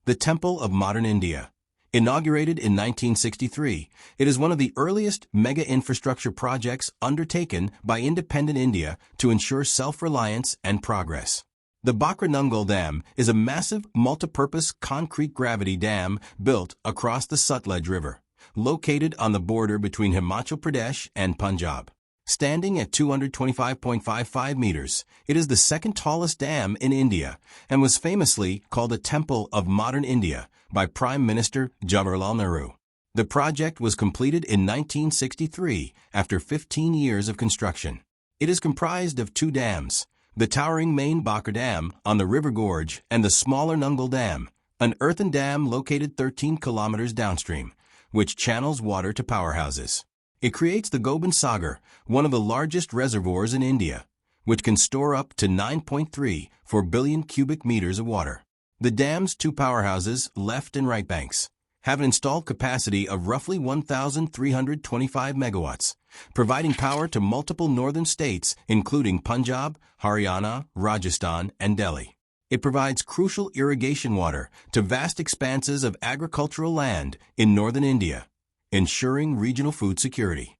The Temple of Modern India. Inaugurated in 1963, it is one of the earliest mega-infrastructure projects undertaken by independent India to ensure self-reliance and progress. The Bhakra Nangal Dam is a massive multipurpose concrete gravity dam built across the Sutlej River, located on the border between Himachal Pradesh and Punjab. Standing at 225.55 meters, it is the second tallest dam in India and was famously called a Temple of Modern India by Prime Minister Jawaharlal Nehru. The project was completed in 1963 after 15 years of construction. It is comprised of two dams, the towering main Bhakra Dam on the river gorge and the smaller Nangal Dam, an earthen dam located 13 kilometers downstream, which channels water to powerhouses. It creates the Gobind Sagar, one of the largest reservoirs in India, which can store up to 9.34 billion cubic meters of water. The dam's two powerhouses, left and right banks, have an installed capacity of roughly 1,325 megawatts, providing power to multiple northern states including Punjab, Haryana, Rajasthan, and Delhi. It provides crucial irrigation water to vast expanses of agricultural land in northern India, ensuring regional food security.